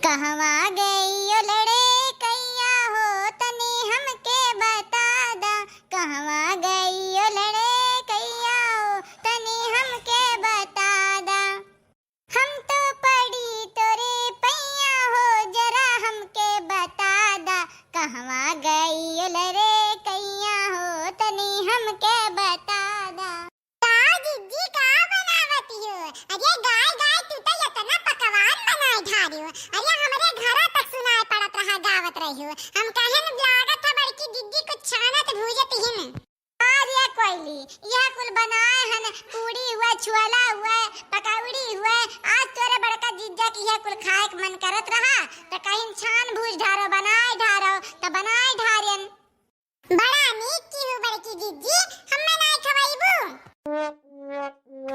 कहवा गइयो लड़े कैया हो तनी हमके बता दा। कहवा गइयो लड़े कैया हो तनी हमके बता दा। हम तो पड़ी तोरे पैया हो जरा हमके बता दा। कहवा गइयो लड़े कैया हो तनी हमके बता दा। जी का बनावती हो? अरे गाय गाय तू तो इतना पकवान बनाए ढारी हो। अरे हमारे घर तक सुनाई पड़त रहा गावत रही हो। हम कहे न लागत है बड़की दीदी को छानत भूजत ही न। अरे कोयली यह कुल बनाए हन पूड़ी हुआ छुआला हुआ पकौड़ी हुआ। आज तोरे बड़का जीजा की यह कुल खाए के मन करत रहा तो कहीं छान भूज ढारो बनाए ढारो तो बनाए ढारियन। बड़ा नीक की हो बड़की दीदी, हम नहीं खवाईबू।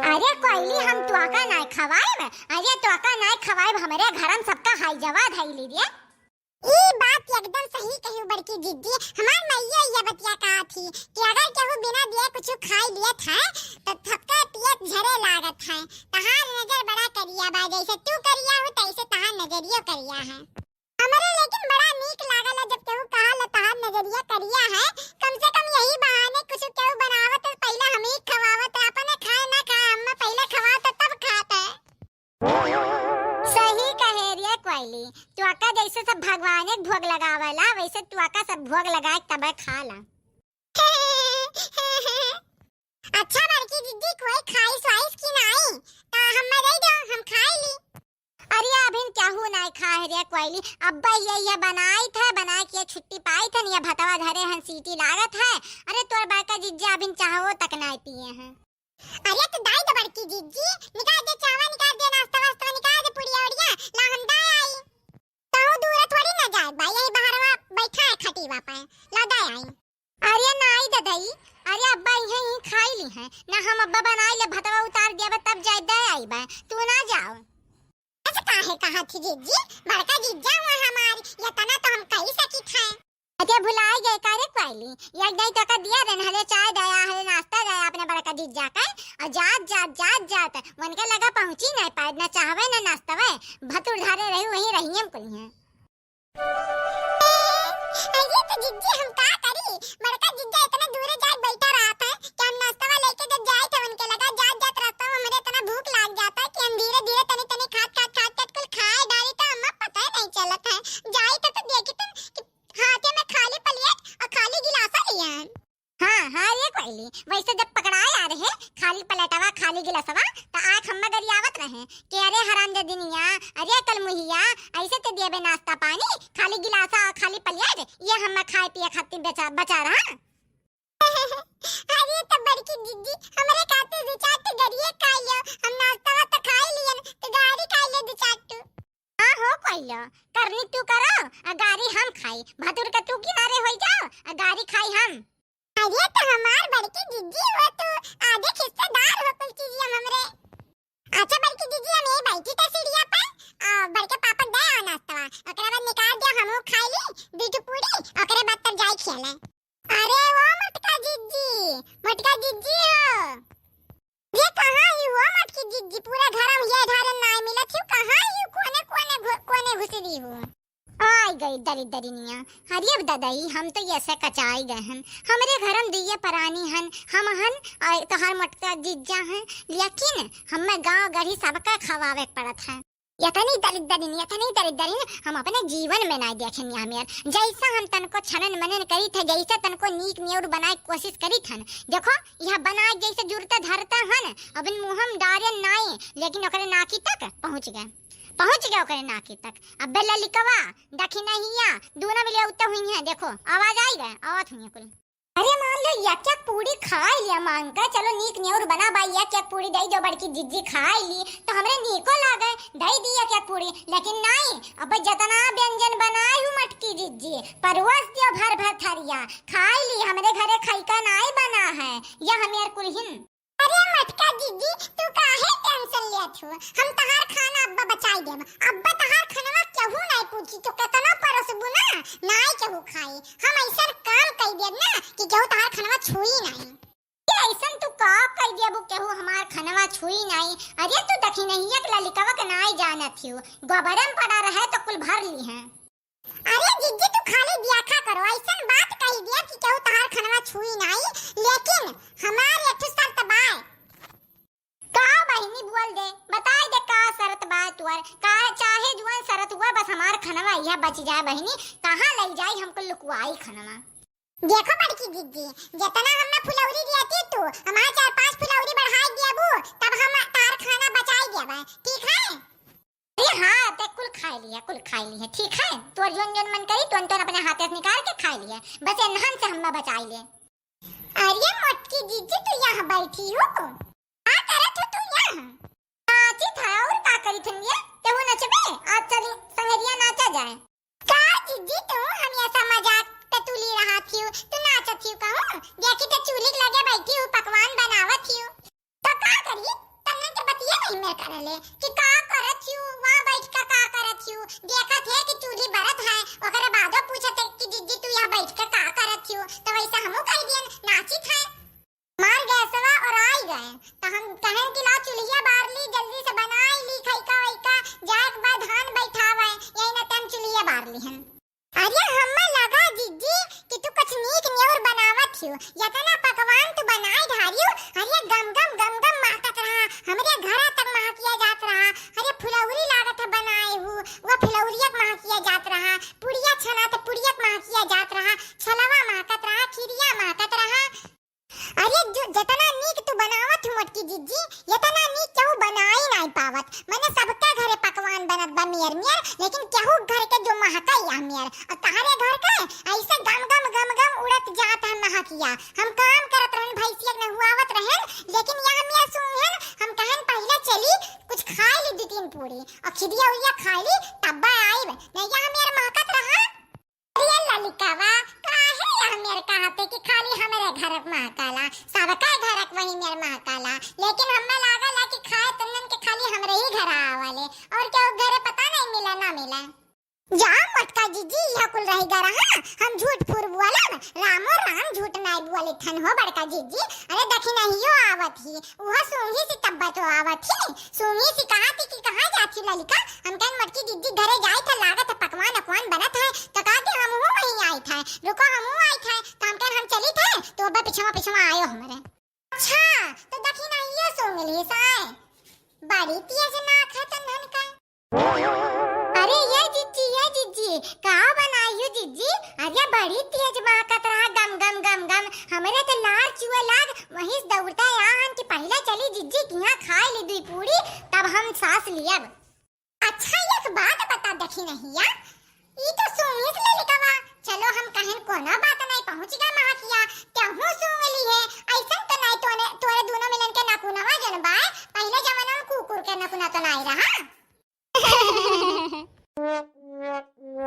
अरे कोयली हम तुआका नहीं खवाएब। अरे तुआका नहीं खवाएब हमारे घरन सबका हाई जवा धई लीजिए। ई बात एकदम सही कही बड़की दीदी। हमार मैया ये बतिया कहा थी कि अगर केहू बिना दिए कुछ खाई लिया था तो थपका पियत झरे लागत है। तहार नजर बड़ा करिया बा, जैसे तू करिया हो तैसे तहार नजरियो करिया है। हमरे लेकिन बड़ा नीक लागल जब केहू कहल तहार नजरिया करिया है। कम से कम यही बहाने कुछ केहू बनावत है पहले हम ही खवावत है। अपने खाए ना खाए हम पहले खवाते तब खाते। सही कहे रे कोयली, तुआका जैसे सब भगवान एक भोग लगावला वैसे तुआका सब भोग लगाए तब खाला। अच्छा बड़की दीदी कोई खाइस वाइस की नहीं तो हम दे दो, हम खाई ली। अरे अभी केहू नहीं खाए रे कोयली। अब्बा ये बनाई था बना के छुट्टी पाई था ये भतवा धरे हन सीटी लागत है। अरे तोर बड़का जीजा अभी चाहो तक नहीं पिए हैं। अरे तो दाई दो बड़की दीदी, निकाल दे चावा, निकाल दे नाश्ता वास्ता, निकाल दे पुड़िया उड़िया ला हम दाई आई। तो दूर थोड़ी ना जाए भाई, यही बाहरवा बैठा है खटीवा पे ला दाई आई। अरे नहीं ददाई, अरे अब्बा यही खाई ली है ना। हम अब्बा बनाई ले भतवा उतार दिया तब जाए दे आई बा, तू ना जाओ। ऐसा काहे कहा थी जीजी? बड़का जीजा हुआ हमारी, ये तना तो हम कही सकी थे। अरे भुलाई गए कारे कोयली, एक दई तो का दिया रहन हले चाय दया हले नाश्ता दया अपने बड़का जीजा का। और जात मन के लगा पहुंची नहीं पाए ना चाहवे ना नाश्ता वे भतुर धारे रही वही रहियम कोई है। अरे तो जीजी हम का करी? बड़का जीजा इतना दूर जाए बैठा रहा था कि हम नाश्ता लेके जब जाए थे उनके लगा जात रास्ता में हमें इतना भूख लाग जाता कि हम धीरे धीरे तनी खात कुल खाए डाली तो हमें पता ही नहीं चलत है। जाई तो देखी तुम हाथे में खाली प्लेट और खाली गिलासा लिया। हाँ ये कोयली वैसे जब पकड़ाए आ रहे खाली प्लेटवा खाली गिलासवा तो आंख हम गरियावत रहे कि अरे हराम दे दिनिया, अरे कल मुहिया ऐसे ते देबे नाश्ता पानी खाली गिलासा और खाली प्लेट ये हम खाए पिए खातिर बचा रहा। अरे तो बड़की दीदी हमरे खाते दो चार तो गरिए खा लियो, हम नाश्ता तो खा ही लिए तो गाड़ी खा ले दो चार तो। हाँ हो कोयला करनी तू करो गाड़ी हम खाई भतुर का तू किनारे हो जाओ गाड़ी खाई हम। अरे तो हमार बड़की दीदी वो तो आधे हिस्सेदार हो कुल चीज हमरे। अच्छा बड़की दीदी हम यही बैठी था सीढ़िया पे और बड़के पापा गए और नाश्ता ओकरे बाद निकाल दिया हमहु खाई ली दूध पूरी ओकरे बाद तब जाई खेले। अरे वो मटका दीदी हो ये कहां ही हो मटकी दीदी? पूरा घर में ये ढारन ना मिलत हो, कहां ही कोने घुसरी हो? आई गई दरिनिया। हरियब ददाई हम तो ऐसे कचाई गए हन हमरे घरम दिए परानी हन हम हन और तोहर मटका जीजा हैं लेकिन हमें गांव गढ़ी सबका खवावे पड़त है। यतनी दरिद्रीन हम अपने जीवन में नहीं देखे हमें। जैसा हम तनको छनन मनन करी थे जैसे तनको नीक न्योर बनाए कोशिश करी थन। देखो यह बनाए जैसे जुड़ता धरता हन अब मुहम डारे नहीं लेकिन ओकरे नाकी तक पहुंच गए ओकरे नाकी तक। अब बेला लिकवा देखी नहीं दोनों मिले उतर हुई है। देखो आवाज आई गए आवत हुई कुल। अरे मान लो या क्या पूरी खा लिया मांग कर चलो नीक न्योर बना भाई या क्या पूरी दई जो बड़की जिज्जी खा ली तो हमरे नीको लागे दई दिया क्या पूरी लेकिन नहीं अब जतना व्यंजन बनाई हूँ मटकी जिज्जी परवस दियो भर थरिया खाई ली हमरे घरे खैका नहीं बना है या हमेर कुलहिन। अरे मटका दीदी तू काहे टेंशन लेत हो? हम तहार खाना अब्बा बचाई देब। अब्बा तहार खाना केहू नहीं पूछी तो केतना परसबू ना नहीं केहू खाई। हम ऐसा काम कई देब ना कि केहू तहार खाना छुई नहीं। ऐसन तू का कह दिया केहू हमार खनवा छुई नहीं। अरे तू देखी नहीं एक ललिकवा के नाई जानत हियो गोबरम पड़ा रहे तो कुल ली हैं। अरे जिज्जी तू खाली दियाखा करो, ऐसन बात कही दिया कि केहू तहार खनवा छुई नहीं, लेकिन हमार एक शर्त बा। का बहिनी बोल दे, बताई दे का शरत बा तुअर, का चाहे जुअन शरत हुआ बस हमार खनवा यह बच जाए बहिनी, कहां ले जाई हमको लुकवाई खनवा। देखो बड़की जिज्जी, जितना हमें फुलौरी दियाती तू हमार 4-5 फुलौरी बढ़ाई दियाबू, तब हम तार खाना बचाई देबा, ठीक है? अरे हाँ ते कुल खा लिया ठीक है, तोर जोन जोन मन करी तुन अपने हाथ से निकाल के खा लिया, बस एनहन से हम्मा बचाई ले। अरे मोटकी जिज्जी तू यहाँ बैठी हो, क्या करत हो तू यहाँ? नाची था और का करी थंगिया, ते वो नचबे, आज चली संगरिया नाचा जाए। का जिज्जी तू हम ऐसा मजाक पे तुली रहा थी, तू नाचत थी कहूँ, देखी तो चूल्ही लगे बैठी हूँ पकवान बनावत थी, तो का करी? तन्ने के बतिया नहीं मैं करले कि का करत थी, वहाँ बैठ के का करत थी, देखत है कि चूल्ही बरत है, ओकरे बादो पूछत है कि जिज्जी तू यहाँ बैठ के का करत थी, तो वैसा हमू कह दियन नाचित है। मार गैसवा और आई गए, तो हम कहें कि ला चूल्हिया बार ली, जल्दी से बनाई ली, खैका वैका जाए के बाद धान बैठावे, यही ना तम चूल्हिया बार ली हम। अरे हम्मा लगा जिज्जी कि तू कुछ नीक न्योर बनावत हियो, यतना पकवान तू बनाई ढारियो, अरे गम गम महकत रहा, हमरे घर तक महकिया जात रहा, अरे फुलौरी लागत है बनाए हूँ, वो फुलौरिया महकिया जात रहा, पुड़िया छना तो पुड़िया महकिया जात रहा, छलवा महकत रहा, खीरिया महकत रहा। अरे जो जितना नीक तू बनावत हो मोटकी जिज्जी, इतना नीक केहू बनाई नहीं पावत, मैंने सबके घरे पकवान बनत बा मियर मियर, लेकिन केहू घर के जो महका या मियर, और तारे घर के ऐसे गम उड़त जात है महकिया, हम काम करत रहन भैंसिया न हुआवत रहन, लेकिन यहाँ मियर सुनहन हम कहन पहले चली कुछ खाई ली 2-3 पूरी और खिदिया उइया खाई ली तब आईब, नहीं यहाँ मियर महकत रहा। अरे ललिकावा काहे यहाँ मियर कहते कि खाली हमारे घर महकाला, सबका घर वही मियर महकाला, लेकिन हमें लागल कि खाए तुमन के खाली हमरे ही घर आवाले, और क्या घर पता नहीं मिला ना मिला। जा मटका जीजी यह कुल रही गा रहा, हम झूठ फूर बुआला, रामो राम झूठ नहीं बुआले थन हो बड़का जीजी। अरे देखी नहीं यो आवत ही, वह सूंघी सी तब्बा तो आवत ही, सूंघी सी कहा थी कि कहाँ जाती ललिका, हम कहीं मटकी जीजी घरे जाए था, लागत पकवान अकवान बनत है, तो कहते हम वो वहीं आई था, रुको हम वो आई था, तो हम कहीं हम चली थे, तो अब पिछवा आयो हमारे। अच्छा तो देखी नहीं यो सूंघ ली साए, बड़ी तेज नाक है तन्हन का। अरे ये जिज्जी का बनाई हो जिज्जी, अरे बड़ी तेज महकत रहा गम हमरे तो लार चुआ लाग, वहीं दौड़ता यहाँ कि पहले चली जिज्जी कि यहाँ खाए ली 2 पूरी तब हम सांस लिया। अच्छा एक बात बता देखी नहीं या, ई तो सुमित ललिकावा, चलो हम कहन कोनो बात नहीं पहुंच गए महकिया, तेहू सुंग ली है, ऐसन तो नहीं तोरे दोनों मिलन के नकुनवा जनबा, पहले जमाना में कुकुर के नकुना तो नहीं रहा।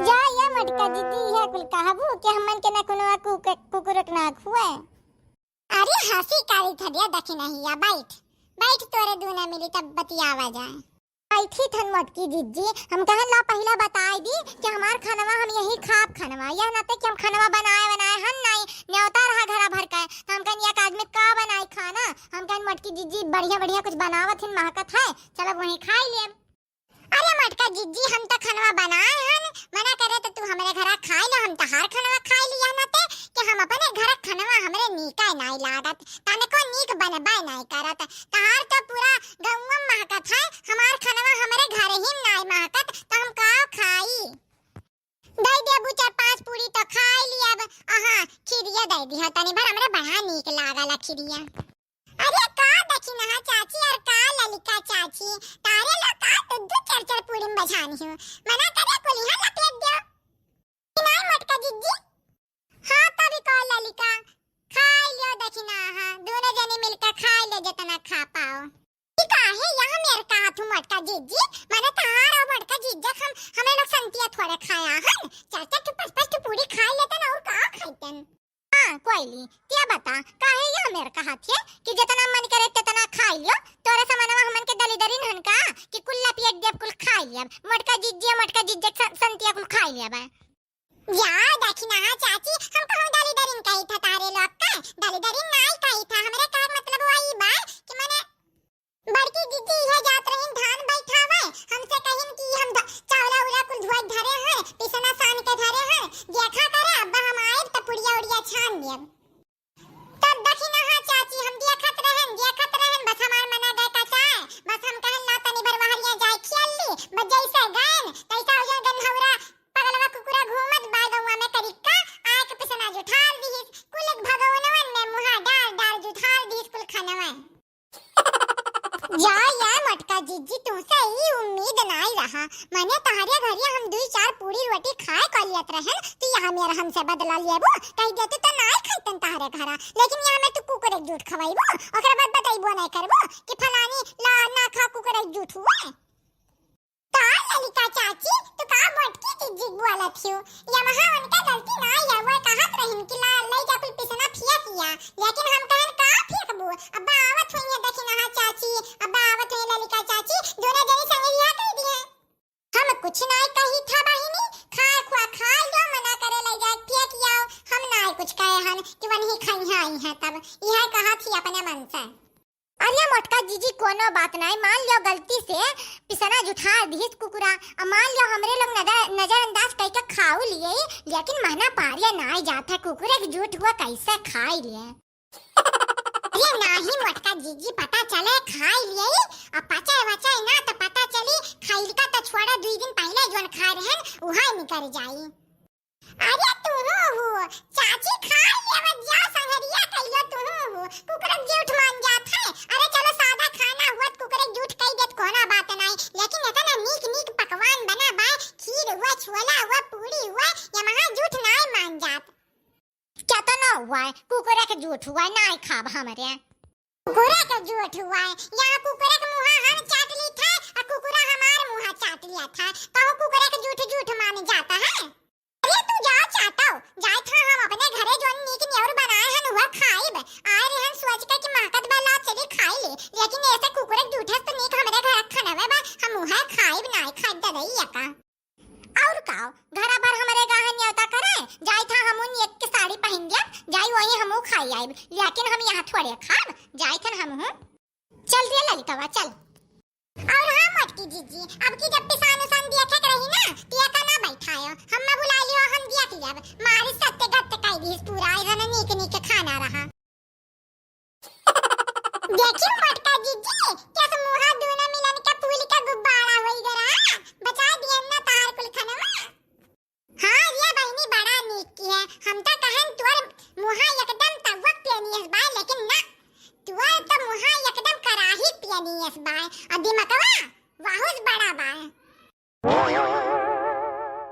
जा ये मटका दीदी है कुल कहबू कि हमन के नकुनवा कुकुरक ना खुए। अरे हंसी कारी थदिया देखी नहीं या, बैठ तोरे दोनों मिली तब बतियावा जाए। बैठी थन मटकी दीदी, हम कहन ला पहला बताई दी कि हमार खानवा हम यही खाब खानवा, यह ना कि हम खानवा बनाए हन नहीं न्योता रहा घरा भर का, तो हम कहन एक आदमी का बनाई खाना, हम कहन मटकी दीदी बढ़िया कुछ बनावत हन महकत है, चलो वही खाई ले। अरे मटका जिज्जी हम तो खनवा बनाए हन, मना करे तो तू हमारे घर खाई लो, हम तो हर खनवा खाई लिया ना ते कि हम अपने घर खनवा हमरे नीका नहीं लागत, तने को नीक बनबा नहीं करत, तहार तो पूरा गौवा महकत है, हमार खनवा हमरे घर ही नहीं महकत, तो हम का खाई। दे देबू 4-5 पूरी तो खाई लिया, आहा खिरिया दे दी तनी भर हमरे बड़ा नीक लागला खिरिया। अरे का देखी ना चाची और का ललिका चाची, तारे लो का तो 2-4 पूरी में बजानी हूँ, मना करे कोलिया लपेट दो नहीं मटका जिज्जी। हाँ तभी का ललिका खाई लियो देखी ना, हाँ दोनों जने मिलकर खाई ले जितना खा पाओ। ठीक है यहाँ मेरे का हाथ मटका जिज्जी, मने तार और मटका जिज्जा हमें लोग संतिया थोड़े खाया हन, 4-4 तो 5-5 पूरी खाई लेते ना और का खाइतन। हाँ कोयली क्या बता काहे ये मेरे का हाथ है कि जितना मन करे उतना खाई लियो, तोरे समानवा हमन के दली दरी नहन का कि कुल्ला पेट देब कुल खाई लिया, मटका जिज्जे संतिया कुल खाई लिया बा। या देखी ना चाची हम कहूं दली दरी कही था, तारे लोग का दली दरी नहीं कही था, हमरे का मतलब वही बा कि माने बड़की जिज्जी है जात रहीन धान बैठावे, हमसे कहिन कि हम चावला उला कुल धोई धरे हैं, पिसना सान के धरे हैं देखा करे अब हम आए तो पुड़िया उड़िया छान देब तब देखी ना हाँ चाची हम देखत रहन बस हमार मना गए कचाए बस हम कहन ला तनी भर वहरिया जाय खेलली बस जैसे गन तैसा हो गन्हौरा पगलवा कुकुरा घूमत बा गौवा में करिक्का आए के पिसना जुठाल दीस कुल भगवनवन में मुहा डाल जुठाल दीस कुल खनवा या मटका जीजी तुमसे ही उम्मीद नहीं रहा मैंने तुम्हारे घरे हम 2-4 पूरी रोटी खाए कलियत रहन तो यहाँ मेरा हमसे बदला लेबो कह देते तो नहीं खाइतन तुम्हारे घरा लेकिन यहाँ में तू कुकुर एक झूठ खवाइबो ओकरा बाद बताइबो नहीं करबो कि फलानी ला ना खा कुकुर एक झूठ हुआ का ललिता चाची तो का मटकी जीजी बोला थियो या महा उनका गलती नहीं है वो कहत रहिन कि ला ले जा कुल पिसना फेंकिया लेकिन हम कहन का फेंकबो अब्बा आवत होइए देखी ना चाची अब्बा आवत होइए ललिता चाची दोनों जनी संग रिया कर दिए हम कुछ नहीं कही था बहिनी खा लो मना करे ले जा फेंक आओ हम नहीं कुछ कहे हन कि वही खाई आई है तब यह कहा थी अपने मन से अरे मोटका जीजी कोनो बात नहीं मान लियो गलती से पिसना जुठा दीस कुकुरा मान लियो हमरे लोग नजरअंदाज करके खाऊ लिए लेकिन महना पारिया नहीं जाता कुकुर एक झूठ हुआ कैसे खाई लिए अरे नहीं मोटका जीजी पता चले खाई लिए अब पचाए ना तो पता चली खाइल का तो छोड़ा 2 दिन पहले जोन खा रहन उहाई निकल जाई अरे तू हो चाची खा लिए बजा संगरिया कइलो तू हो कुकुर झूठ मान जात है अरे चलो सादा खाना हुआ कुकुर झूठ कह देत कोना बात नहीं लेकिन इतना नीक पकवान बना बा खीर हुआ छोला हुआ पूरी हुआ या महा झूठ नहीं मान जात क्या तो ना हुआ है कुकुर के झूठ हुआ नहीं खाब हमारे कुकुरा का झूठ हुआ है यहाँ कुकुरा का मुंह हम चाट ली था और कुकुरा हमारे मुंह चाट लिया था तो कुकुरा का झूठ माने जाता है अरे तू जा चाटाओ जाए था हम अपने घरे जो नीक न्योर बनाए हैं वह खाइब आए रहन सोच के कि महकत वाला चली खाई ले लेकिन ऐसे कुकुरा झूठे तो नीक हमरे घर खाना में बा हम मुंह खाइब नहीं खाइब ददई का और काओ घरा पर हमारे गाह न्योता करे जाई था हमन एक के साड़ी पहन लिया जाई वही हमू खाई आइब लेकिन हम यहाँ थोड़े खाब जाई थन हम चल रे ललितवा चल और हाँ मटकी जीजी अब की जब पिसान उसान देखे रही ना तिया का ना बैठायो हम मैं बुला लियो हम दिया कि जब मारी सत्ते गत्ते काई भी पूरा इधर नीक खाना रहा देखियो मटका जीजी कैसे मुहा दोनों मिलन के फूल का गुब्बारा होई गरा बचा दिया ना तार कुल खाना हाँ ये बहनी बड़ा नीक की है हम तो कहन तोर मुहा एकदम तवक पियनी इस बार लेकिन ना तोर तो मुहा एकदम कराही पियनी इस बार और